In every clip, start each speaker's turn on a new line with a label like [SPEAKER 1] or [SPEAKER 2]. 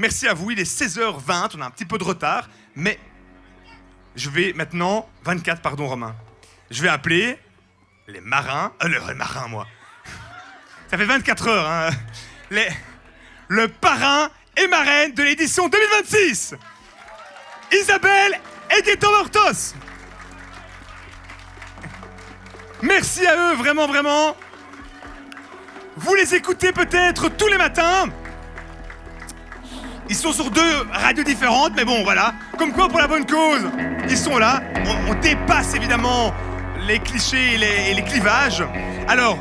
[SPEAKER 1] Merci à vous, il est 16h20, on a un petit peu de retard, mais je vais maintenant... 24, pardon Romain. Je vais appeler les marins... les marins, moi. Ça fait 24 heures, hein. Le parrain et marraine de l'édition 2026. Isabelle et Gaëtan Mortos. Merci à eux, vraiment, vraiment. Vous les écoutez peut-être tous les matins. Ils sont sur 2 radios différentes, mais bon, voilà. Comme quoi, pour la bonne cause, ils sont là. On dépasse évidemment les clichés et les clivages. Alors,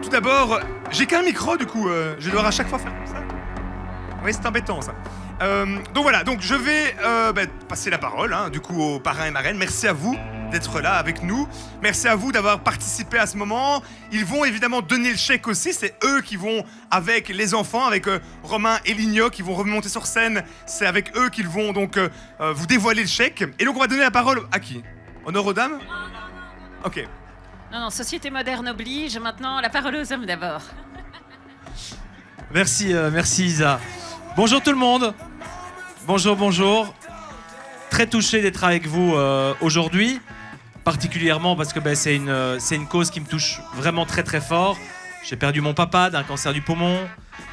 [SPEAKER 1] tout d'abord, j'ai qu'un micro, du coup, je vais devoir à chaque fois faire comme ça. Oui, c'est embêtant, ça. Donc voilà, donc je vais passer la parole, du coup, aux parrains et marraines. Merci à vous d'être là avec nous. Merci à vous d'avoir participé à ce moment. Ils vont évidemment donner le chèque aussi. C'est eux qui vont, avec les enfants, avec Romain et Ligno, qui vont remonter sur scène. C'est avec eux qu'ils vont donc vous dévoiler le chèque. Et donc on va donner la parole à qui? Honneur aux dames? Ok.
[SPEAKER 2] Non, société moderne oblige. Maintenant, la parole aux hommes d'abord.
[SPEAKER 3] Merci Isa. Bonjour tout le monde. Bonjour. Très touché d'être avec vous aujourd'hui, particulièrement parce que c'est une cause qui me touche vraiment très très fort. J'ai perdu mon papa d'un cancer du poumon.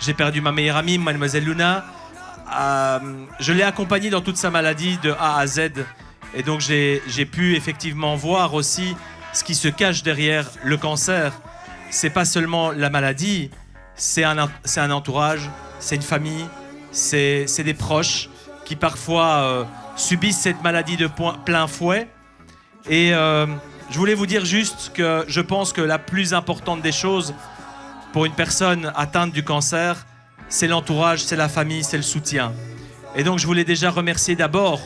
[SPEAKER 3] J'ai perdu ma meilleure amie, mademoiselle Luna. Je l'ai accompagnée dans toute sa maladie de A à Z. Et donc j'ai pu effectivement voir aussi ce qui se cache derrière le cancer. C'est pas seulement la maladie, c'est un entourage, c'est une famille, c'est des proches qui parfois subissent cette maladie de plein fouet. Et je voulais vous dire juste que je pense que la plus importante des choses pour une personne atteinte du cancer, c'est l'entourage, c'est la famille, c'est le soutien. Et donc je voulais déjà remercier d'abord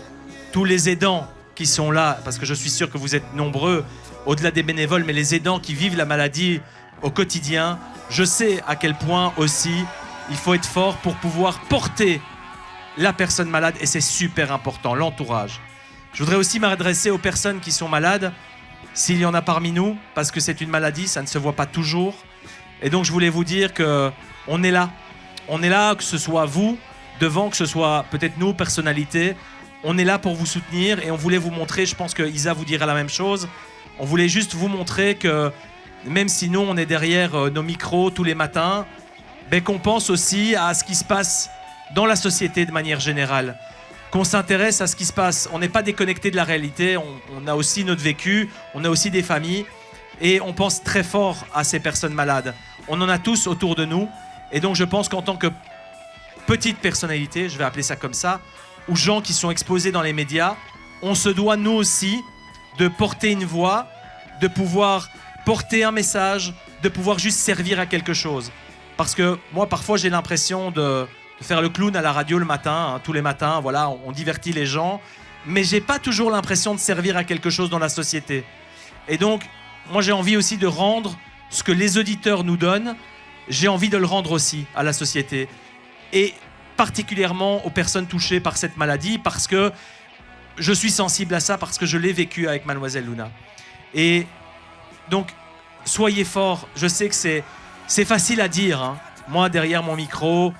[SPEAKER 3] tous les aidants qui sont là, parce que je suis sûr que vous êtes nombreux, au-delà des bénévoles, mais les aidants qui vivent la maladie au quotidien. Je sais à quel point aussi il faut être fort pour pouvoir porter la personne malade, et c'est super important, l'entourage. Je voudrais aussi m'adresser aux personnes qui sont malades, s'il y en a parmi nous, parce que c'est une maladie, ça ne se voit pas toujours. Et donc je voulais vous dire qu'on est là. On est là, que ce soit vous, devant, que ce soit peut-être nous, personnalités. On est là pour vous soutenir et on voulait vous montrer, je pense que Isa vous dira la même chose, on voulait juste vous montrer que même si nous, on est derrière nos micros tous les matins, qu'on pense aussi à ce qui se passe dans la société de manière générale, qu'on s'intéresse à ce qui se passe. On n'est pas déconnecté de la réalité, on a aussi notre vécu, on a aussi des familles et on pense très fort à ces personnes malades. On en a tous autour de nous et donc je pense qu'en tant que petite personnalité, je vais appeler ça comme ça, ou gens qui sont exposés dans les médias, on se doit nous aussi de porter une voix, de pouvoir porter un message, de pouvoir juste servir à quelque chose. Parce que moi, parfois, j'ai l'impression de faire le clown à la radio le matin, tous les matins, voilà, on divertit les gens, mais j'ai pas toujours l'impression de servir à quelque chose dans la société. Et donc, moi, j'ai envie aussi de rendre ce que les auditeurs nous donnent, j'ai envie de le rendre aussi à la société. Et particulièrement aux personnes touchées par cette maladie, parce que je suis sensible à ça, parce que je l'ai vécu avec mademoiselle Luna. Et donc, soyez forts. Je sais que c'est facile à dire, Moi, derrière mon micro,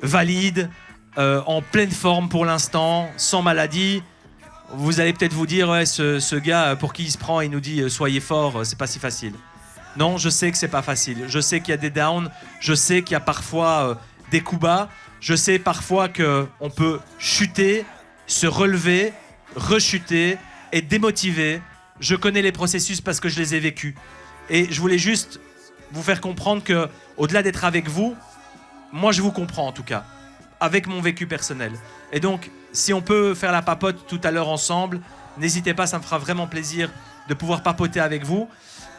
[SPEAKER 3] valide, en pleine forme pour l'instant, sans maladie, vous allez peut-être vous dire, ouais, ce gars, pour qui il se prend, il nous dit soyez forts, c'est pas si facile. Non, je sais que c'est pas facile. Je sais qu'il y a des downs, je sais qu'il y a parfois des coups bas, je sais parfois qu'on peut chuter, se relever, rechuter, être démotivé. Je connais les processus parce que je les ai vécus. Et je voulais juste vous faire comprendre que, au-delà d'être avec vous, moi je vous comprends en tout cas, avec mon vécu personnel. Et donc, si on peut faire la papote tout à l'heure ensemble, n'hésitez pas, ça me fera vraiment plaisir de pouvoir papoter avec vous.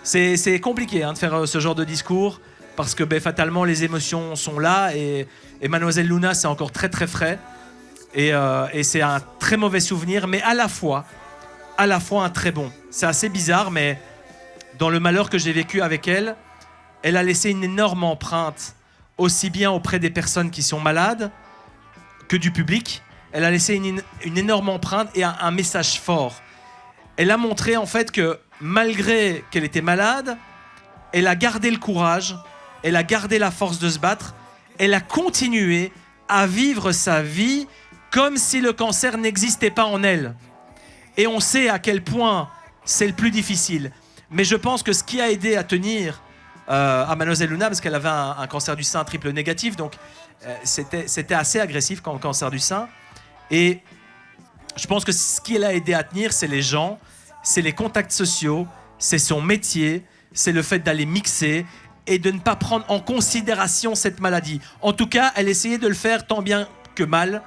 [SPEAKER 3] C'est compliqué de faire ce genre de discours, parce que fatalement les émotions sont là, et mademoiselle Luna c'est encore très très frais, et c'est un très mauvais souvenir, mais à la fois un très bon. C'est assez bizarre, mais dans le malheur que j'ai vécu avec elle, elle a laissé une énorme empreinte, aussi bien auprès des personnes qui sont malades que du public. Elle a laissé une énorme empreinte et un message fort. Elle a montré en fait que malgré qu'elle était malade, elle a gardé le courage, elle a gardé la force de se battre, elle a continué à vivre sa vie comme si le cancer n'existait pas en elle. Et on sait à quel point c'est le plus difficile. Mais je pense que ce qui a aidé à tenir à Mademoiselle Luna, parce qu'elle avait un cancer du sein triple négatif, donc c'était assez agressif quand le cancer du sein. Et je pense que ce qui l'a aidé à tenir, c'est les gens, c'est les contacts sociaux, c'est son métier, c'est le fait d'aller mixer et de ne pas prendre en considération cette maladie. En tout cas, elle essayait de le faire tant bien que mal,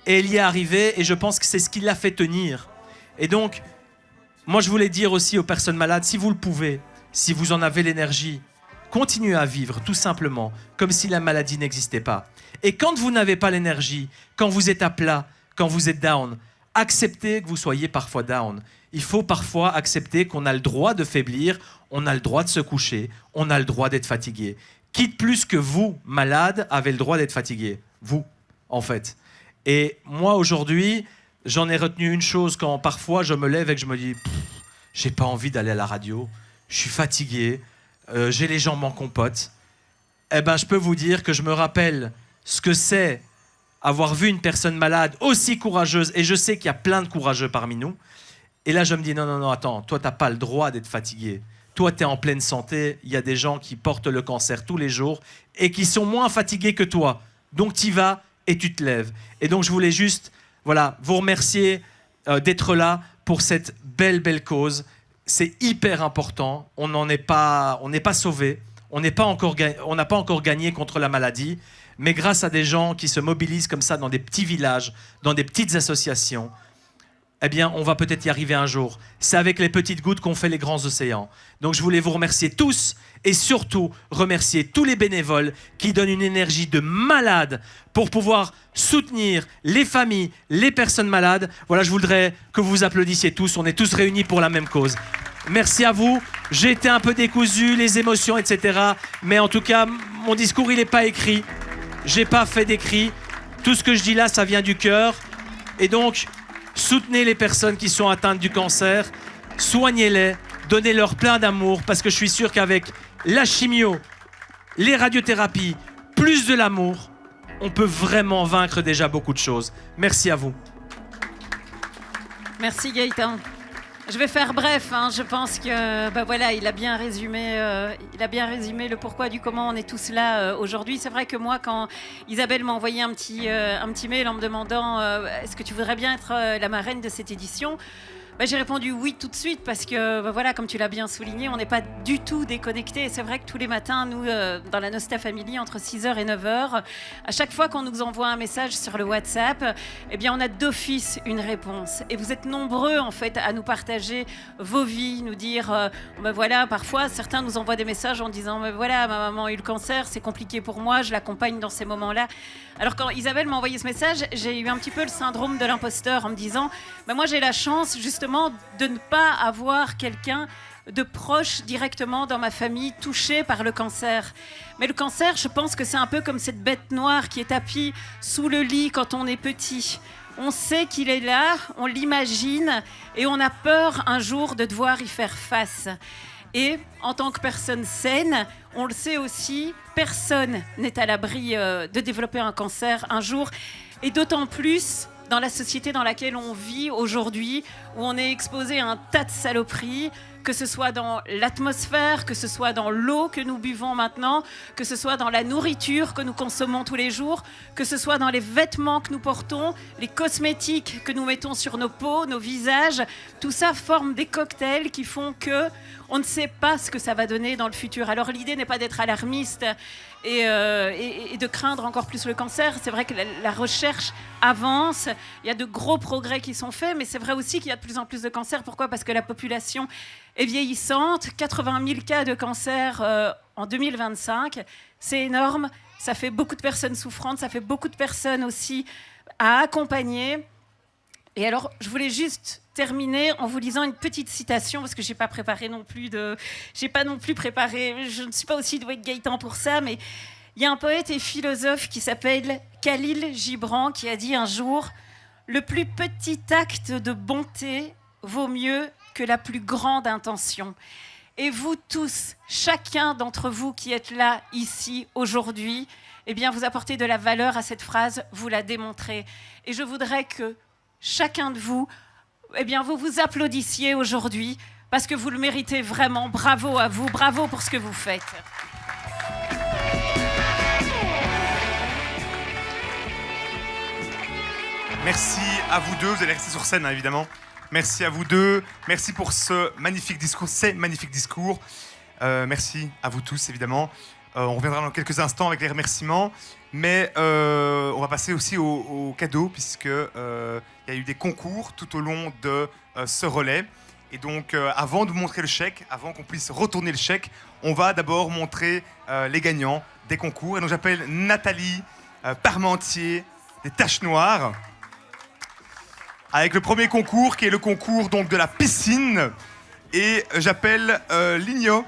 [SPEAKER 3] et elle y est arrivée, et je pense que c'est ce qui l'a fait tenir. Et donc, moi je voulais dire aussi aux personnes malades, si vous le pouvez, si vous en avez l'énergie, continuez à vivre tout simplement, comme si la maladie n'existait pas. Et quand vous n'avez pas l'énergie, quand vous êtes à plat, quand vous êtes down, acceptez que vous soyez parfois down. Il faut parfois accepter qu'on a le droit de faiblir, on a le droit de se coucher, on a le droit d'être fatigué. Qui de plus que vous, malade, avez le droit d'être fatigué? Vous, en fait. Et moi, aujourd'hui, j'en ai retenu une chose quand parfois je me lève et que je me dis « j'ai pas envie d'aller à la radio, je suis fatigué, j'ai les jambes en compote ». Eh ben, je peux vous dire que je me rappelle ce que c'est avoir vu une personne malade aussi courageuse, et je sais qu'il y a plein de courageux parmi nous. Et là, je me dis, non, attends, toi, t'as pas le droit d'être fatigué. Toi, t'es en pleine santé. Il y a des gens qui portent le cancer tous les jours et qui sont moins fatigués que toi. Donc, t'y vas et tu te lèves. Et donc, je voulais juste, voilà, vous remercier d'être là pour cette belle cause. C'est hyper important. On n'est pas sauvés. On n'a pas encore gagné contre la maladie. Mais grâce à des gens qui se mobilisent comme ça dans des petits villages, dans des petites associations, eh bien, on va peut-être y arriver un jour. C'est avec les petites gouttes qu'on fait les grands océans. Donc, je voulais vous remercier tous et surtout remercier tous les bénévoles qui donnent une énergie de malade pour pouvoir soutenir les familles, les personnes malades. Voilà, je voudrais que vous vous applaudissiez tous. On est tous réunis pour la même cause. Merci à vous. J'ai été un peu décousu, les émotions, etc. Mais en tout cas, mon discours, il n'est pas écrit. J'ai pas fait d'écrit. Tout ce que je dis là, ça vient du cœur. Et donc, soutenez les personnes qui sont atteintes du cancer, soignez-les, donnez-leur plein d'amour, parce que je suis sûr qu'avec la chimio, les radiothérapies, plus de l'amour, on peut vraiment vaincre déjà beaucoup de choses. Merci à vous.
[SPEAKER 2] Merci Gaëtan. Je vais faire bref, hein. Je pense que voilà, il a bien résumé le pourquoi du comment on est tous là aujourd'hui. C'est vrai que moi, quand Isabelle m'a envoyé un petit mail en me demandant est-ce que tu voudrais bien être la marraine de cette édition, j'ai répondu oui tout de suite parce que voilà, comme tu l'as bien souligné, on n'est pas du tout déconnectés. Et c'est vrai que tous les matins, nous, dans la Nostra Family, entre 6h et 9h, à chaque fois qu'on nous envoie un message sur le WhatsApp, eh bien, on a d'office une réponse. Et vous êtes nombreux, en fait, à nous partager vos vies, nous dire, voilà, parfois, certains nous envoient des messages en disant, voilà, ma maman a eu le cancer, c'est compliqué pour moi, je l'accompagne dans ces moments-là. Alors, quand Isabelle m'a envoyé ce message, j'ai eu un petit peu le syndrome de l'imposteur en me disant, moi, j'ai la chance, justement, de ne pas avoir quelqu'un de proche directement dans ma famille touché par le cancer. Mais le cancer, je pense que c'est un peu comme cette bête noire qui est tapie sous le lit quand on est petit. On sait qu'il est là, on l'imagine et on a peur un jour de devoir y faire face. Et en tant que personne saine, on le sait aussi, personne n'est à l'abri de développer un cancer un jour. Et d'autant plus dans la société dans laquelle on vit aujourd'hui, où on est exposé à un tas de saloperies, que ce soit dans l'atmosphère, que ce soit dans l'eau que nous buvons maintenant, que ce soit dans la nourriture que nous consommons tous les jours, que ce soit dans les vêtements que nous portons, les cosmétiques que nous mettons sur nos peaux, nos visages. Tout ça forme des cocktails qui font que on ne sait pas ce que ça va donner dans le futur. Alors l'idée n'est pas d'être alarmiste et de craindre encore plus le cancer. C'est vrai que la recherche avance, il y a de gros progrès qui sont faits, mais c'est vrai aussi qu'il y a de plus en plus de cancers. Pourquoi ? Parce que la population est vieillissante, 80 000 cas de cancer en 2025, c'est énorme, ça fait beaucoup de personnes souffrantes, ça fait beaucoup de personnes aussi à accompagner. Et alors, je voulais juste terminer en vous lisant une petite citation, parce que j'ai pas non plus préparé, je ne suis pas aussi douée que Gaëtan pour ça, mais il y a un poète et philosophe qui s'appelle Khalil Gibran qui a dit un jour « Le plus petit acte de bonté vaut mieux que la plus grande intention ». Et vous tous, chacun d'entre vous qui êtes là, ici, aujourd'hui, eh bien, vous apportez de la valeur à cette phrase, vous la démontrez. Et je voudrais que chacun de vous, eh bien, vous vous applaudissiez aujourd'hui, parce que vous le méritez vraiment. Bravo à vous, bravo pour ce que vous faites.
[SPEAKER 1] Merci à vous deux, vous allez rester sur scène, hein, évidemment. Merci à vous deux, merci pour ce magnifique discours, ces magnifiques discours. Merci à vous tous, évidemment. On reviendra dans quelques instants avec les remerciements, mais on va passer aussi aux cadeaux, puisque il y a eu des concours tout au long de ce relais. Et donc, avant de vous montrer le chèque, avant qu'on puisse retourner le chèque, on va d'abord montrer les gagnants des concours. Et donc, j'appelle Nathalie Parmentier des Taches Noires, avec le premier concours qui est le concours donc, de la piscine. Et j'appelle Ligno.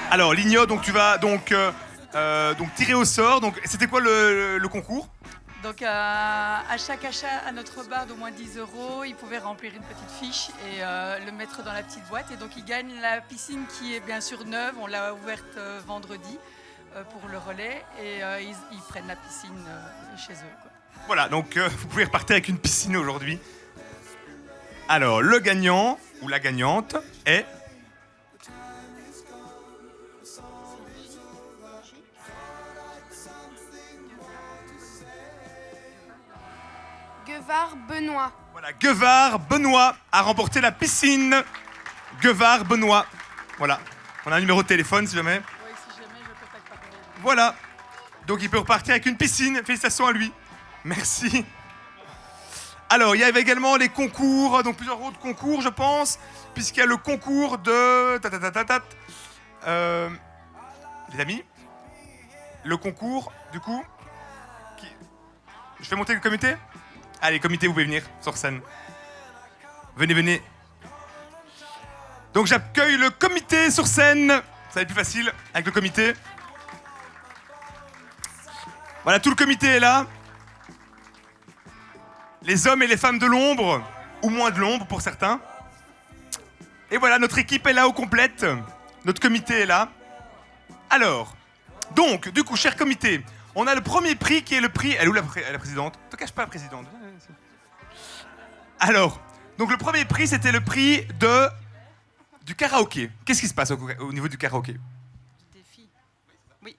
[SPEAKER 1] Alors Ligno, donc tu vas donc tirer au sort. Donc c'était quoi le concours?
[SPEAKER 4] Donc à chaque achat à notre bar d'au moins 10 €, il pouvait remplir une petite fiche et le mettre dans la petite boîte. Et donc il gagne la piscine qui est bien sûr neuve. On l'a ouverte vendredi pour le relais et ils prennent la piscine chez eux, quoi.
[SPEAKER 1] Voilà, donc vous pouvez repartir avec une piscine aujourd'hui. Alors le gagnant ou la gagnante est...
[SPEAKER 5] Guevard Benoît.
[SPEAKER 1] Voilà, Guevard Benoît a remporté la piscine. Guevard Benoît. Voilà, on a un numéro de téléphone si jamais.
[SPEAKER 4] Oui, si jamais je contacte par mail.
[SPEAKER 1] Voilà, donc il peut repartir avec une piscine. Félicitations à lui. Merci. Alors, il y avait également les concours, donc plusieurs autres concours, je pense, puisqu'il y a le concours de... les amis, le concours, du coup... Je fais monter le comité? Allez, comité, vous pouvez venir sur scène. Venez, venez. Donc j'accueille le comité sur scène. Ça va être plus facile avec le comité. Voilà, tout le comité est là. Les hommes et les femmes de l'ombre, ou moins de l'ombre pour certains. Et voilà, notre équipe est là au complète. Notre comité est là. Alors, donc, du coup, cher comité, on a le premier prix qui est le prix... Elle est où la présidente? Ne te cache pas, la présidente. Alors, donc le premier prix, c'était le prix du karaoké. Qu'est-ce qui se passe au niveau du karaoké?
[SPEAKER 6] Défi. Oui.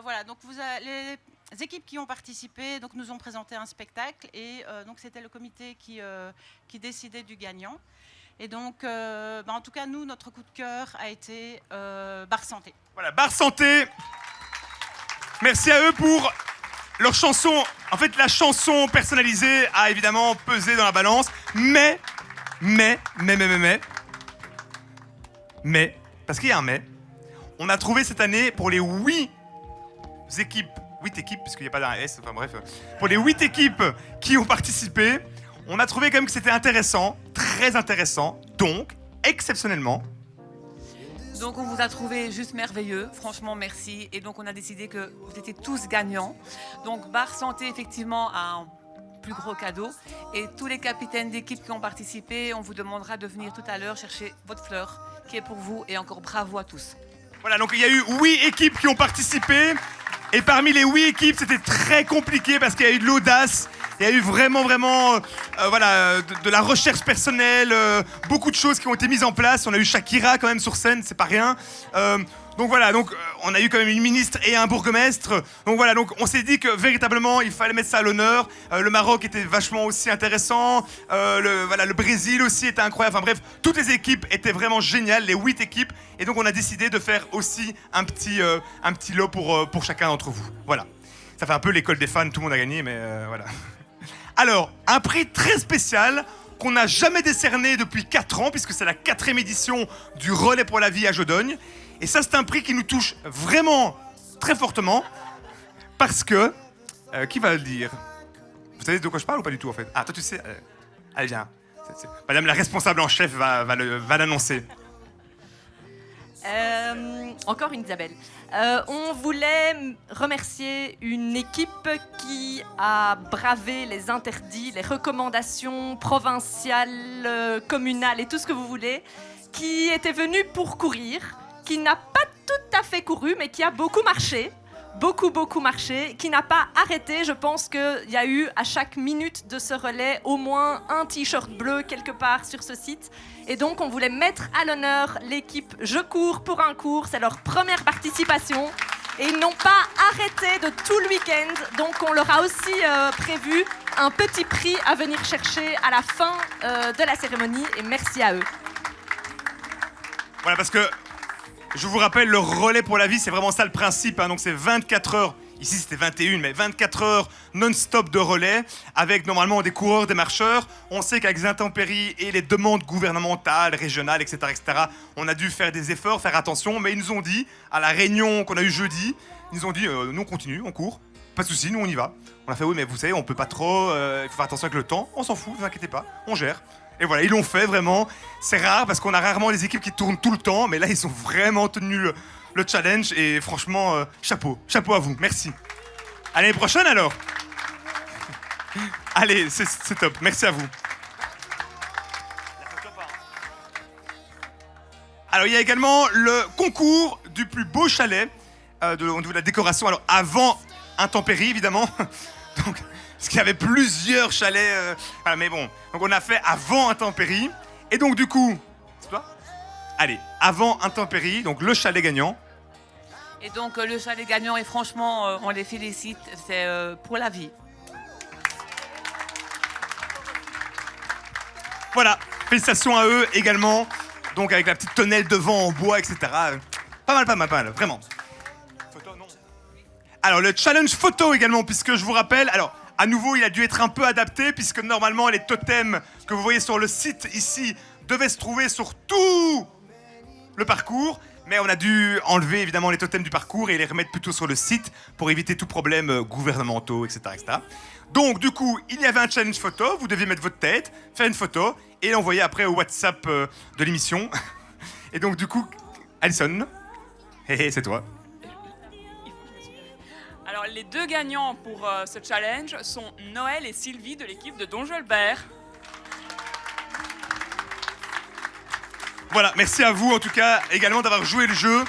[SPEAKER 6] Voilà. Donc les équipes qui ont participé donc nous ont présenté un spectacle et donc c'était le comité qui décidait du gagnant. Et donc, en tout cas, nous, notre coup de cœur a été Bar Santé.
[SPEAKER 1] Voilà, Bar Santé. Merci à eux pour leur chanson. En fait, la chanson personnalisée a évidemment pesé dans la balance. Mais, parce qu'il y a un mais, on a trouvé cette année pour les 8 équipes, puisqu'il n'y a pas d'un S, enfin bref, pour les 8 équipes qui ont participé, on a trouvé quand même que c'était intéressant, très intéressant, donc, exceptionnellement.
[SPEAKER 7] Donc on vous a trouvé juste merveilleux, franchement merci. Et donc on a décidé que vous étiez tous gagnants. Donc Bar Santé effectivement a un plus gros cadeau. Et tous les capitaines d'équipe qui ont participé, on vous demandera de venir tout à l'heure chercher votre fleur qui est pour vous. Et encore bravo à tous.
[SPEAKER 1] Voilà, donc il y a eu 8 équipes qui ont participé. Et parmi les 8 équipes, c'était très compliqué parce qu'il y a eu de l'audace. Il y a eu vraiment, de la recherche personnelle, beaucoup de choses qui ont été mises en place. On a eu Shakira quand même sur scène, c'est pas rien. Donc on a eu quand même une ministre et un bourgmestre. Donc voilà, donc on s'est dit que véritablement il fallait mettre ça à l'honneur. Le Maroc était vachement aussi intéressant. Le Brésil aussi était incroyable. Enfin bref, toutes les équipes étaient vraiment géniales, les 8 équipes. Et donc on a décidé de faire aussi un petit lot pour chacun d'entre vous. Voilà. Ça fait un peu l'école des fans, tout le monde a gagné, mais voilà. Alors, un prix très spécial qu'on n'a jamais décerné depuis 4 ans, puisque c'est la 4e édition du Relais pour la vie à Jodogne. Et ça, c'est un prix qui nous touche vraiment très fortement, parce que... qui va le dire? Vous savez de quoi je parle ou pas du tout, en fait? Ah, toi, tu sais... allez, viens. Madame la responsable en chef va l'annoncer.
[SPEAKER 5] Encore une Isabelle. On voulait remercier une équipe qui a bravé les interdits, les recommandations provinciales, communales et tout ce que vous voulez, qui était venue pour courir, qui n'a pas tout à fait couru, mais qui a beaucoup marché. Beaucoup marché, qui n'a pas arrêté. Je pense qu'il y a eu à chaque minute de ce relais au moins un t-shirt bleu quelque part sur ce site. Et donc on voulait mettre à l'honneur l'équipe Je cours pour un cours. C'est leur première participation. Et ils n'ont pas arrêté de tout le week-end. Donc on leur a aussi prévu un petit prix à venir chercher à la fin de la cérémonie. Et merci à eux.
[SPEAKER 1] Voilà, parce que je vous rappelle, le relais pour la vie, c'est vraiment ça le principe. Hein. Donc c'est 24 heures, ici c'était 21, mais 24 heures non-stop de relais, avec normalement des coureurs, des marcheurs. On sait qu'avec les intempéries et les demandes gouvernementales, régionales, etc., on a dû faire des efforts, faire attention. Mais ils nous ont dit, à la réunion qu'on a eue jeudi, ils nous ont dit, nous on continue, on court, pas de souci, nous on y va. On a fait, oui mais vous savez, on peut pas trop, il faut faire attention avec le temps, on s'en fout, ne vous inquiétez pas, on gère. Et voilà, ils l'ont fait vraiment. C'est rare parce qu'on a rarement des équipes qui tournent tout le temps, mais là, ils ont vraiment tenu le challenge et franchement, chapeau à vous, merci. À l'année prochaine alors. Allez, c'est top, merci à vous. Alors, il y a également le concours du plus beau chalet au niveau de la décoration. Alors, avant intempéries, évidemment. Donc, parce qu'il y avait plusieurs chalets. Mais bon, donc on a fait avant intempéries. Et donc du coup, c'est toi ? Allez, avant intempéries, donc le chalet gagnant.
[SPEAKER 7] Et donc le chalet gagnant, et franchement, on les félicite, c'est pour la vie.
[SPEAKER 1] Voilà, félicitations à eux également. Donc avec la petite tonnelle devant en bois, etc. Pas mal, vraiment. Photo, non. Alors le challenge photo également, puisque je vous rappelle, alors à nouveau il a dû être un peu adapté, puisque normalement les totems que vous voyez sur le site ici devaient se trouver sur tout le parcours, mais on a dû enlever évidemment les totems du parcours et les remettre plutôt sur le site pour éviter tout problème gouvernementaux, etc., etc. Donc du coup, il y avait un challenge photo, vous deviez mettre votre tête, faire une photo et l'envoyer après au WhatsApp de l'émission. Et donc du coup, Alison, c'est toi.
[SPEAKER 8] Alors les deux gagnants pour ce challenge sont Noël et Sylvie de l'équipe de Don Jolbert.
[SPEAKER 1] Voilà, merci à vous en tout cas également d'avoir joué le jeu.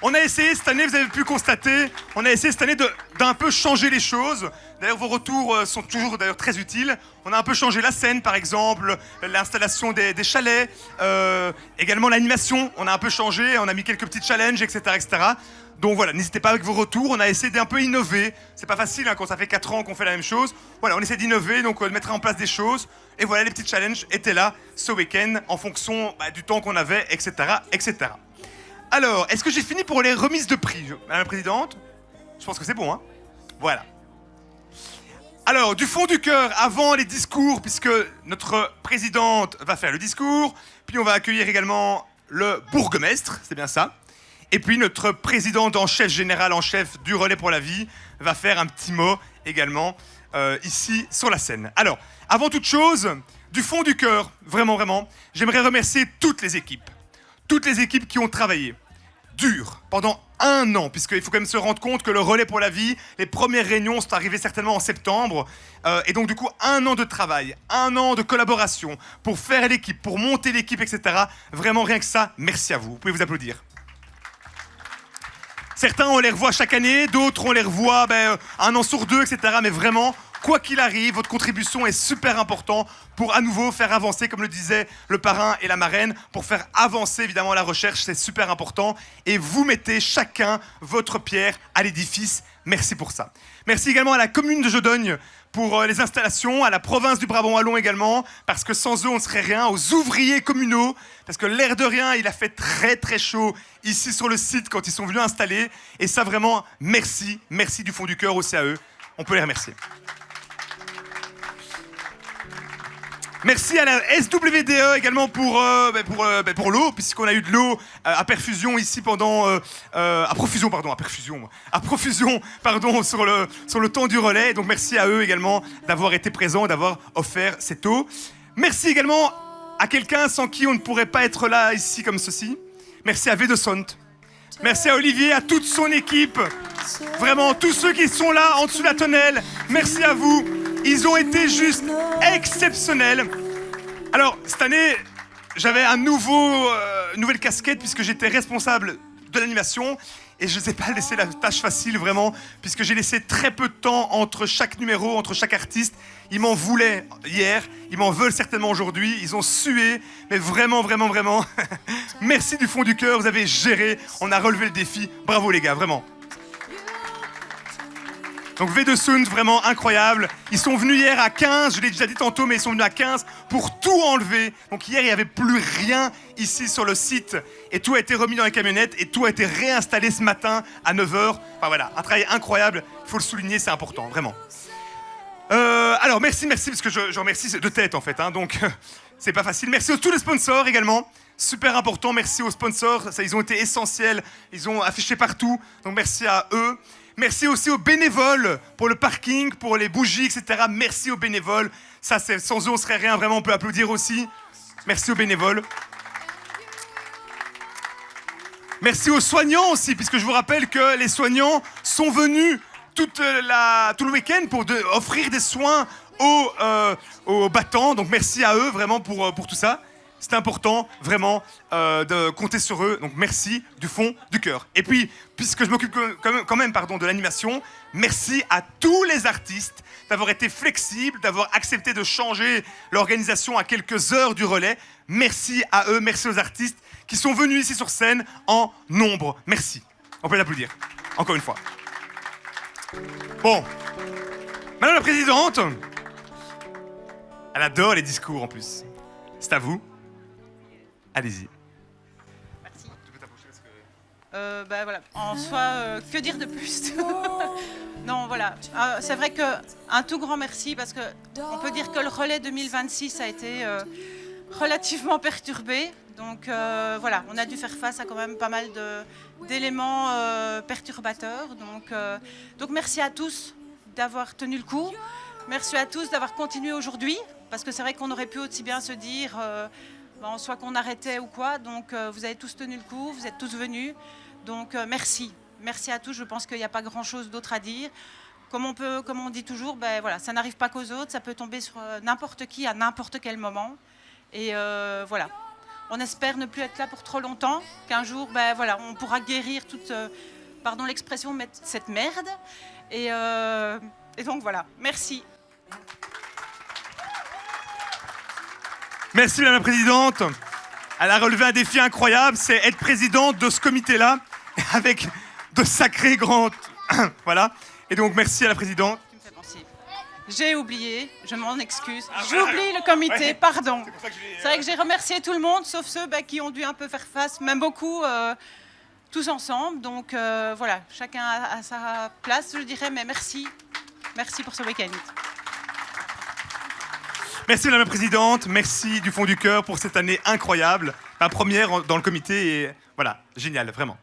[SPEAKER 1] On a essayé cette année, vous avez pu constater, on a essayé cette année d'un peu changer les choses. D'ailleurs, vos retours sont toujours d'ailleurs très utiles. On a un peu changé la scène, par exemple, l'installation des chalets, également l'animation. On a un peu changé, on a mis quelques petits challenges, etc., etc. Donc voilà, n'hésitez pas avec vos retours. On a essayé d'un peu innover. C'est pas facile hein, quand ça fait 4 ans qu'on fait la même chose. Voilà, on essaie d'innover, donc de mettre en place des choses. Et voilà, les petits challenges étaient là ce week-end en fonction du temps qu'on avait, etc., etc. Alors, est-ce que j'ai fini pour les remises de prix, Madame la Présidente ? Je pense que c'est bon, hein ? Voilà. Alors, du fond du cœur, avant les discours, puisque notre présidente va faire le discours, puis on va accueillir également le bourgmestre, c'est bien ça. Et puis notre présidente en chef, général en chef du Relais pour la Vie, va faire un petit mot également ici sur la scène. Alors, avant toute chose, du fond du cœur, vraiment, j'aimerais remercier toutes les équipes qui ont travaillé dur pendant 1 an, puisqu'il faut quand même se rendre compte que le Relais pour la Vie, les premières réunions sont arrivées certainement en septembre, et donc du coup 1 an de travail, 1 an de collaboration pour faire l'équipe, pour monter l'équipe, etc. Vraiment rien que ça, merci à vous. Vous pouvez vous applaudir. Certains on les revoit chaque année, d'autres on les revoit 1 an sur 2, etc. Mais vraiment, quoi qu'il arrive, votre contribution est super importante pour à nouveau faire avancer, comme le disait le parrain et la marraine, pour faire avancer évidemment la recherche, c'est super important. Et vous mettez chacun votre pierre à l'édifice. Merci pour ça. Merci également à la commune de Jodogne pour les installations, à la province du Brabant Wallon également, parce que sans eux on ne serait rien, aux ouvriers communaux, parce que l'air de rien, il a fait très chaud ici sur le site quand ils sont venus installer. Et ça vraiment, merci du fond du cœur aussi à eux. On peut les remercier. Merci à la SWDE également pour l'eau, puisqu'on a eu de l'eau à perfusion ici pendant... à profusion, sur le temps du relais. Donc merci à eux également d'avoir été présents, d'avoir offert cette eau. Merci également à quelqu'un sans qui on ne pourrait pas être là ici comme ceci. Merci à Vedosont. Merci à Olivier, à toute son équipe. Vraiment, tous ceux qui sont là en dessous de la tonnelle, merci à vous. Ils ont été juste exceptionnels. Alors, cette année, j'avais une nouvelle casquette puisque j'étais responsable de l'animation. Et je ne sais pas laisser la tâche facile, vraiment, puisque j'ai laissé très peu de temps entre chaque numéro, entre chaque artiste. Ils m'en voulaient hier, ils m'en veulent certainement aujourd'hui. Ils ont sué, mais vraiment, vraiment, vraiment. Merci du fond du cœur, vous avez géré. On a relevé le défi. Bravo les gars, vraiment. Donc V2Sound, vraiment incroyable. Ils sont venus hier à 15, je l'ai déjà dit tantôt, mais ils sont venus à 15 pour tout enlever. Donc hier, il n'y avait plus rien ici sur le site. Et tout a été remis dans les camionnettes et tout a été réinstallé ce matin à 9h. Enfin voilà, un travail incroyable. Il faut le souligner, c'est important, vraiment. Alors merci, parce que je remercie de tête en fait. Hein, donc c'est pas facile. Merci à tous les sponsors également. Super important, merci aux sponsors. Ça, ils ont été essentiels. Ils ont affiché partout. Donc merci à eux. Merci aussi aux bénévoles pour le parking, pour les bougies, etc. Merci aux bénévoles. Ça, sans eux, on serait rien. Vraiment, on peut applaudir aussi. Merci aux bénévoles. Merci aux soignants aussi, puisque je vous rappelle que les soignants sont venus tout le week-end pour offrir des soins aux battants. Donc merci à eux vraiment pour tout ça. C'est important vraiment de compter sur eux. Donc merci du fond du cœur. Et puis, puisque je m'occupe quand même de l'animation, merci à tous les artistes d'avoir été flexibles, d'avoir accepté de changer l'organisation à quelques heures du relais. Merci à eux, merci aux artistes qui sont venus ici sur scène en nombre. Merci. On peut l'applaudir. Encore une fois. Bon. Madame la Présidente, elle adore les discours en plus. C'est à vous. Allez-y.
[SPEAKER 6] Merci. Tu peux t'approcher parce que... voilà. En soi, que dire de plus? Non, voilà. C'est vrai qu'un tout grand merci parce qu'on peut dire que le relais 2026 a été relativement perturbé. Donc voilà, on a dû faire face à quand même pas mal d'éléments perturbateurs. Donc merci à tous d'avoir tenu le coup. Merci à tous d'avoir continué aujourd'hui. Parce que c'est vrai qu'on aurait pu aussi bien se dire... soit qu'on arrêtait ou quoi, donc vous avez tous tenu le coup, vous êtes tous venus, donc merci. Merci à tous, je pense qu'il n'y a pas grand-chose d'autre à dire. Comme on dit toujours, voilà, ça n'arrive pas qu'aux autres, ça peut tomber sur n'importe qui à n'importe quel moment. Et voilà, on espère ne plus être là pour trop longtemps, qu'un jour, voilà, on pourra guérir toute, pardon l'expression, cette merde. Et donc voilà, merci.
[SPEAKER 1] Merci Madame la Présidente. Elle a relevé un défi incroyable, c'est être présidente de ce comité-là, avec de sacrés grands... Voilà. Et donc merci à la Présidente.
[SPEAKER 6] J'ai oublié, je m'en excuse. J'oublie le comité, pardon. C'est vrai que j'ai remercié tout le monde, sauf ceux qui ont dû un peu faire face, même beaucoup, tous ensemble. Donc voilà, chacun à sa place, je dirais, mais merci. Merci pour ce week-end.
[SPEAKER 1] Merci Madame la Présidente, merci du fond du cœur pour cette année incroyable. Ma première dans le comité et voilà, génial, vraiment.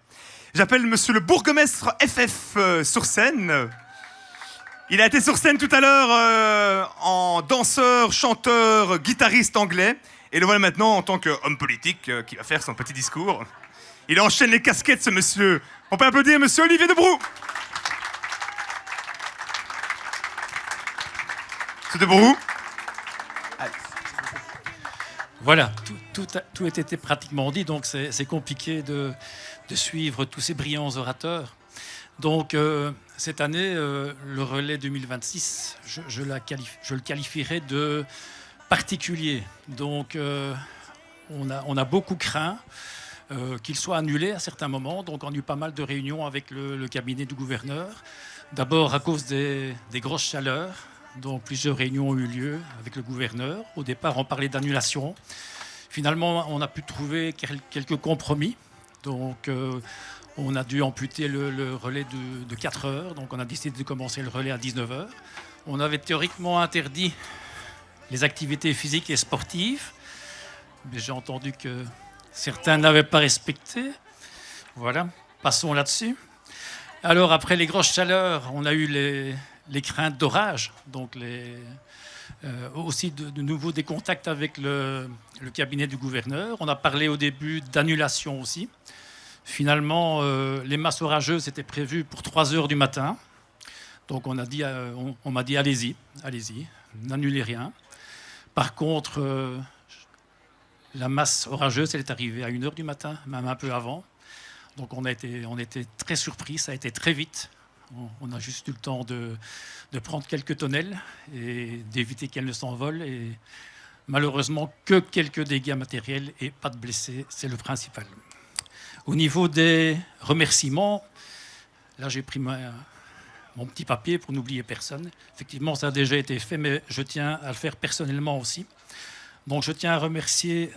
[SPEAKER 1] J'appelle Monsieur le bourgmestre FF sur scène. Il a été sur scène tout à l'heure en danseur, chanteur, guitariste anglais. Et le voilà maintenant en tant qu'homme politique qui va faire son petit discours. Il enchaîne les casquettes, ce monsieur. On peut applaudir Monsieur Olivier Debrou. Monsieur Debrou.
[SPEAKER 9] Voilà, tout a été pratiquement dit, donc c'est compliqué de suivre tous ces brillants orateurs. Donc cette année, le relais 2026, je le qualifierais de particulier. Donc on a beaucoup craint qu'il soit annulé à certains moments. Donc on a eu pas mal de réunions avec le cabinet du gouverneur. D'abord à cause des grosses chaleurs. Donc plusieurs réunions ont eu lieu avec le gouverneur. Au départ, on parlait d'annulation. Finalement, on a pu trouver quelques compromis. Donc on a dû amputer le relais de 4 heures. Donc on a décidé de commencer le relais à 19 heures. On avait théoriquement interdit les activités physiques et sportives. Mais j'ai entendu que certains n'avaient pas respecté. Voilà, passons là-dessus. Alors après les grosses chaleurs, on a eu les craintes d'orage, donc aussi de nouveau des contacts avec le cabinet du gouverneur. On a parlé au début d'annulation aussi. Finalement, les masses orageuses étaient prévues pour 3 heures du matin. Donc on m'a dit allez-y, n'annulez rien. Par contre, la masse orageuse, elle est arrivée à 1 heure du matin, même un peu avant. Donc on était très surpris, ça a été très vite. On a juste eu le temps de prendre quelques tonnelles et d'éviter qu'elles ne s'envolent. Et malheureusement, que quelques dégâts matériels et pas de blessés, c'est le principal. Au niveau des remerciements, là j'ai pris mon petit papier pour n'oublier personne. Effectivement, ça a déjà été fait, mais je tiens à le faire personnellement aussi. Donc je tiens à remercier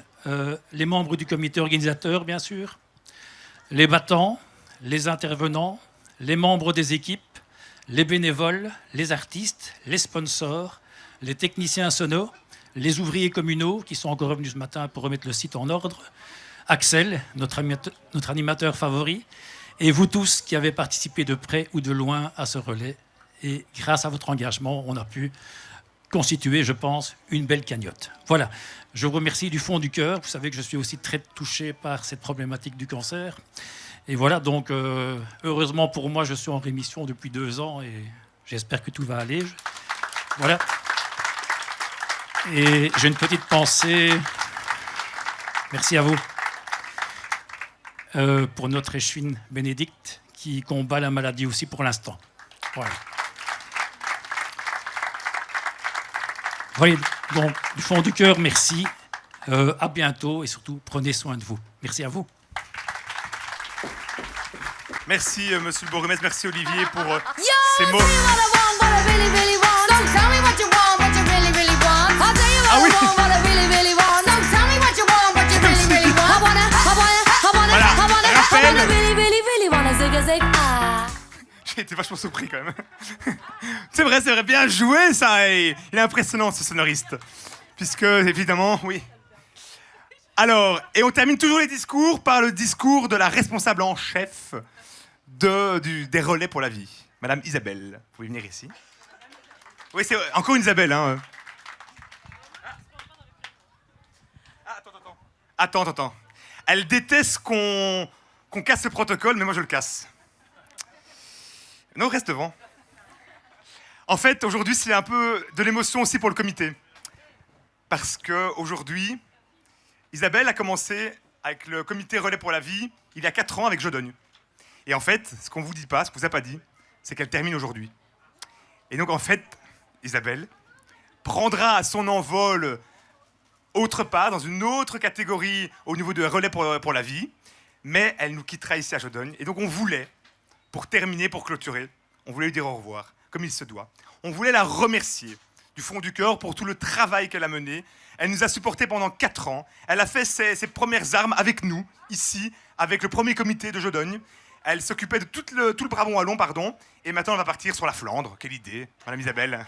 [SPEAKER 9] les membres du comité organisateur, bien sûr, les battants, les intervenants, les membres des équipes, les bénévoles, les artistes, les sponsors, les techniciens sonos, les ouvriers communaux qui sont encore revenus ce matin pour remettre le site en ordre, Axel, notre animateur favori, et vous tous qui avez participé de près ou de loin à ce relais. Et grâce à votre engagement, on a pu constituer, je pense, une belle cagnotte. Voilà, je vous remercie du fond du cœur. Vous savez que je suis aussi très touché par cette problématique du cancer. Et voilà, donc, heureusement pour moi, je suis en rémission depuis 2 ans et j'espère que tout va aller. Voilà. Et j'ai une petite pensée. Merci à vous. Pour notre échevine Bénédicte, qui combat la maladie aussi pour l'instant. Voilà. Voilà, donc, du fond du cœur, merci. À bientôt et surtout, prenez soin de vous. Merci à vous.
[SPEAKER 1] Merci, monsieur le bourgmestre, merci Olivier pour ces mots. Ah oui. Voilà, rappel. J'ai été vachement surpris quand même. C'est vrai, bien joué ça. Et il est impressionnant ce sonoriste. Puisque, évidemment, oui. Alors, et on termine toujours les discours par le discours de la responsable en chef des relais pour la vie. Madame Isabelle, vous pouvez venir ici. Oui, c'est encore une Isabelle. Hein. Attends. Elle déteste qu'on casse le protocole, mais moi je le casse. Non, reste devant. En fait, aujourd'hui, c'est un peu de l'émotion aussi pour le comité. Parce qu'aujourd'hui, Isabelle a commencé avec le comité Relais pour la vie il y a 4 ans avec Jodogne. Et en fait, ce qu'on ne vous dit pas, ce qu'on ne vous a pas dit, c'est qu'elle termine aujourd'hui. Et donc, en fait, Isabelle prendra son envol autre part, dans une autre catégorie au niveau de Relais pour la vie, mais elle nous quittera ici à Jodogne. Et donc, on voulait, pour terminer, pour clôturer, on voulait lui dire au revoir, comme il se doit. On voulait la remercier du fond du cœur pour tout le travail qu'elle a mené. Elle nous a supportés pendant 4 ans. Elle a fait ses premières armes avec nous, ici, avec le premier comité de Jodogne. Elle s'occupait de tout le Brabant wallon, pardon. Et maintenant, elle va partir sur la Flandre. Quelle idée, Madame Isabelle.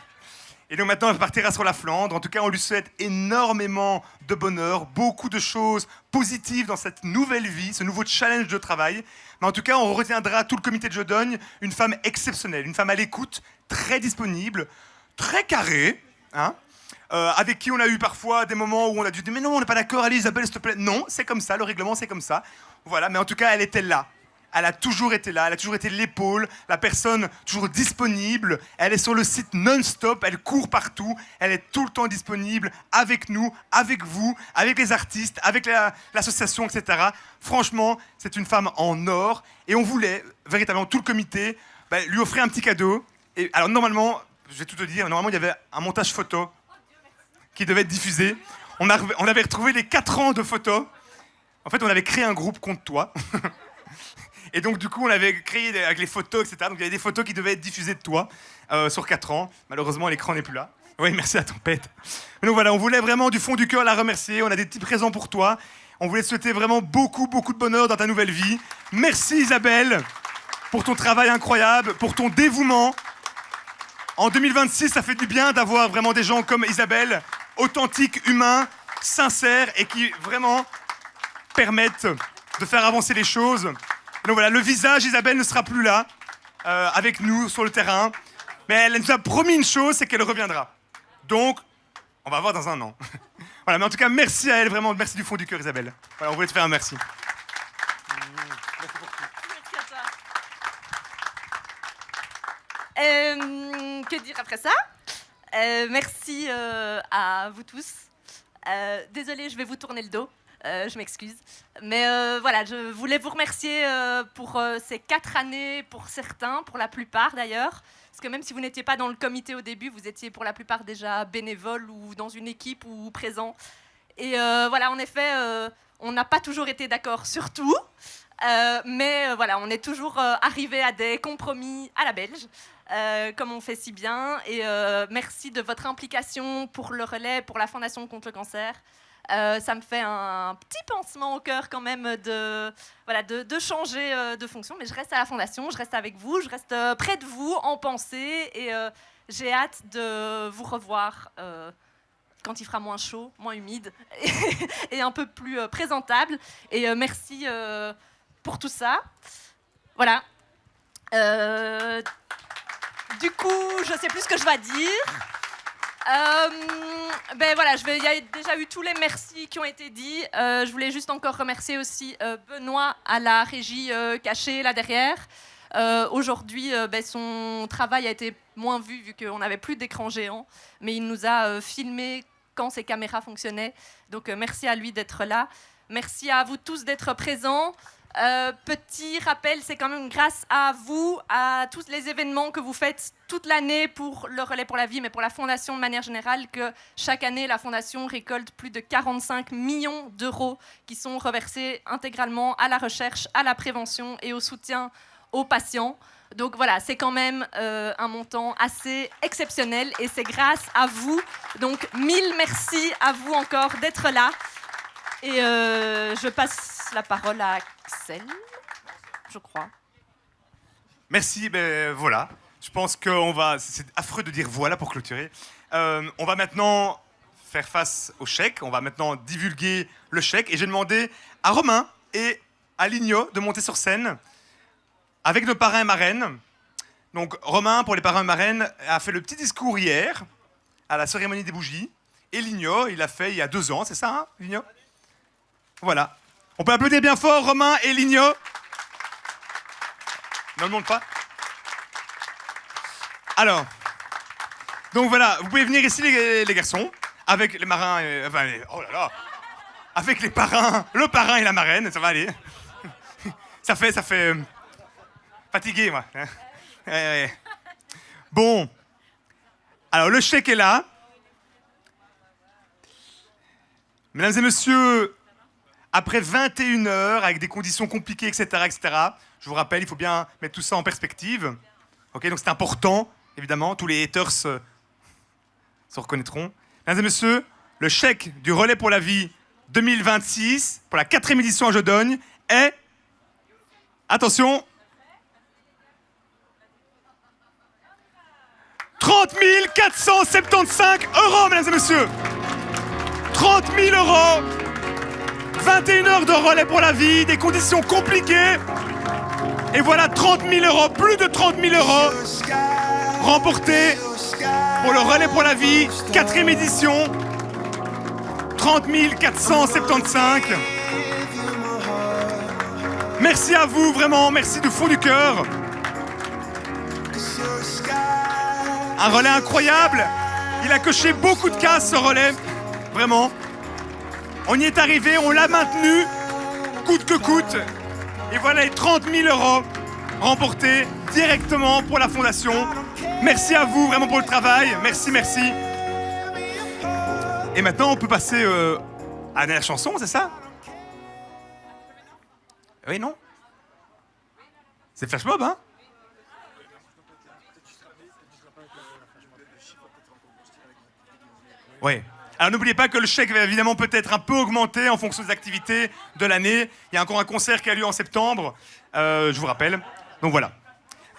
[SPEAKER 1] Et donc maintenant, elle partira sur la Flandre. En tout cas, on lui souhaite énormément de bonheur, beaucoup de choses positives dans cette nouvelle vie, ce nouveau challenge de travail. Mais en tout cas, on retiendra tout le comité de Jodogne, une femme exceptionnelle, une femme à l'écoute, très disponible, très carrée, hein, avec qui on a eu parfois des moments où on a dû dire « Mais non, on n'est pas d'accord, allez Isabelle, s'il te plaît. » Non, c'est comme ça, le règlement, c'est comme ça. Voilà, mais en tout cas, elle était là. Elle a toujours été là, elle a toujours été l'épaule, la personne toujours disponible. Elle est sur le site non-stop, elle court partout, elle est tout le temps disponible avec nous, avec vous, avec les artistes, avec l'association, etc. Franchement, c'est une femme en or. Et on voulait, véritablement, tout le comité, lui offrir un petit cadeau. Et alors normalement, je vais tout te dire, normalement il y avait un montage photo qui devait être diffusé. On avait retrouvé les 4 ans de photos. En fait, on avait créé un groupe contre toi. Et donc, du coup, on avait créé avec les photos, etc. Donc, il y avait des photos qui devaient être diffusées de toi sur 4 ans. Malheureusement, l'écran n'est plus là. Oui, merci à Tempête. Donc voilà, on voulait vraiment du fond du cœur la remercier. On a des petits présents pour toi. On voulait te souhaiter vraiment beaucoup de bonheur dans ta nouvelle vie. Merci Isabelle pour ton travail incroyable, pour ton dévouement. En 2026, ça fait du bien d'avoir vraiment des gens comme Isabelle, authentiques, humains, sincères et qui vraiment permettent de faire avancer les choses. Donc voilà, le visage, Isabelle ne sera plus là, avec nous sur le terrain. Mais elle nous a promis une chose, c'est qu'elle reviendra. Donc, On va voir dans un an. Voilà, mais en tout cas, merci à elle, vraiment, merci du fond du cœur, Isabelle. Voilà, on voulait te faire un merci.
[SPEAKER 5] Que dire après ça? Merci à vous tous. Désolée, je vais vous tourner le dos. Je m'excuse. Mais voilà, je voulais vous remercier pour ces 4 années, pour certains, pour la plupart d'ailleurs. Parce que même si vous n'étiez pas dans le comité au début, vous étiez pour la plupart déjà bénévole ou dans une équipe ou présent. Et voilà, en effet, on n'a pas toujours été d'accord sur tout. Mais voilà, on est toujours arrivé à des compromis à la belge. Comme on fait si bien. Et merci de votre implication pour le relais, pour la Fondation contre le cancer. Ça me fait un petit pansement au cœur quand même de changer de fonction. Mais je reste à la Fondation, je reste avec vous, je reste près de vous en pensée. Et j'ai hâte de vous revoir quand il fera moins chaud, moins humide et un peu plus présentable. Et merci pour tout ça. Voilà. Du coup, je ne sais plus ce que je vais dire. Ben voilà, il y a déjà eu tous les merci qui ont été dits. Je voulais juste encore remercier aussi Benoît à la régie cachée là derrière. Aujourd'hui, son travail a été moins vu qu'on n'avait plus d'écran géant, mais il nous a filmé quand ses caméras fonctionnaient. Donc merci à lui d'être là. Merci à vous tous d'être présents. Petit rappel, c'est quand même grâce à vous, à tous les événements que vous faites toute l'année pour le Relais pour la Vie, mais pour la Fondation de manière générale, que chaque année, la Fondation récolte plus de 45 millions d'euros qui sont reversés intégralement à la recherche, à la prévention et au soutien aux patients. Donc voilà, c'est quand même un montant assez exceptionnel et c'est grâce à vous. Donc 1000 merci à vous encore d'être là. Et je passe la parole à Axel, je crois.
[SPEAKER 1] Merci, ben voilà. Je pense qu'on va... C'est affreux de dire voilà pour clôturer. On va maintenant faire face au chèque. On va maintenant divulguer le chèque. Et j'ai demandé à Romain et à Ligno de monter sur scène avec nos parrains et marraines. Donc Romain, pour les parrains et marraines, a fait le petit discours hier à la cérémonie des bougies. Et Ligno, il l'a fait il y a 2 ans, c'est ça, hein, Ligno? Voilà. On peut applaudir bien fort Romain et Ligno. Ne le montre pas. Alors, donc voilà, vous pouvez venir ici les garçons, avec les marins, oh là là, avec les parrains, le parrain et la marraine, ça va aller. Ça fait fatigué moi. Ouais. Bon, alors le chèque est là. Mesdames et messieurs, après 21 heures, avec des conditions compliquées, etc., je vous rappelle, il faut bien mettre tout ça en perspective. Ok, donc c'est important, évidemment, tous les haters se reconnaîtront. Mesdames et messieurs, le chèque du Relais pour la Vie 2026, pour la 4e édition à Jodogne, est... Attention, 30 475 €, mesdames et messieurs. 30 000 €. 21 heures de Relais pour la Vie, des conditions compliquées. Et voilà 30 000 €, plus de 30 000 € remportés pour le Relais pour la Vie, 4e édition. 30 475. Merci à vous, vraiment, merci du fond du cœur. Un relais incroyable. Il a coché beaucoup de cases, ce relais. Vraiment. On y est arrivé, on l'a maintenu, coûte que coûte. Et voilà les 30 000 € remportés directement pour la Fondation. Merci à vous, vraiment, pour le travail. Merci, merci. Et maintenant, on peut passer à la chanson, c'est ça? Oui, non? C'est Flash Mob, hein? Oui. Alors n'oubliez pas que le chèque va évidemment peut-être un peu augmenter en fonction des activités de l'année. Il y a encore un concert qui a lieu en septembre, je vous rappelle. Donc voilà.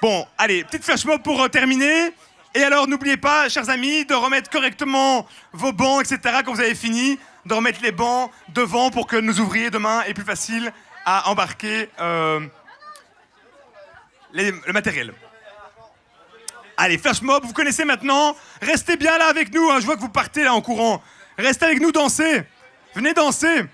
[SPEAKER 1] Bon, allez, petite flash mob pour terminer. Et alors n'oubliez pas, chers amis, de remettre correctement vos bancs, etc. quand vous avez fini. De remettre les bancs devant pour que nos ouvriers demain aient plus facile à embarquer le matériel. Allez, flash mob, vous connaissez maintenant. Restez bien là avec nous, hein. Je vois que vous partez là en courant. Restez avec nous, dansez. Venez danser.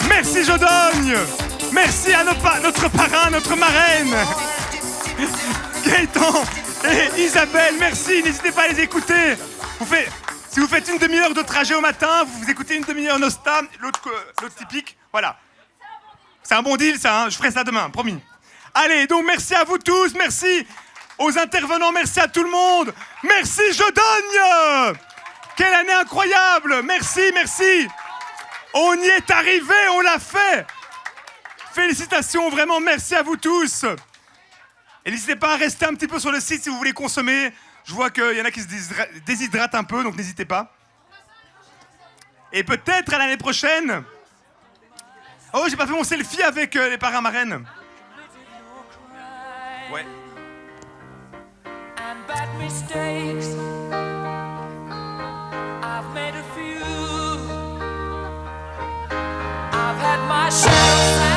[SPEAKER 1] Merci Jodogne. Merci à notre parrain, notre marraine, Gaëtan et Isabelle. Merci, n'hésitez pas à les écouter. Si vous faites une demi-heure de trajet au matin, vous écoutez une demi-heure Nosta, l'autre typique. Voilà. C'est un bon deal ça, hein. Je ferai ça demain, promis. Allez, donc merci à vous tous, merci aux intervenants, merci à tout le monde. Merci Jodogne. Quelle année incroyable. Merci, merci. On y est arrivé, on l'a fait. Félicitations, vraiment, merci à vous tous. Et n'hésitez pas à rester un petit peu sur le site si vous voulez consommer. Je vois qu'il y en a qui se déshydratent un peu, donc n'hésitez pas. Et peut-être à l'année prochaine. Oh, j'ai pas fait mon selfie avec les parrains marraines. Ouais.
[SPEAKER 10] And bad mistakes, I've made a few. I've had my share of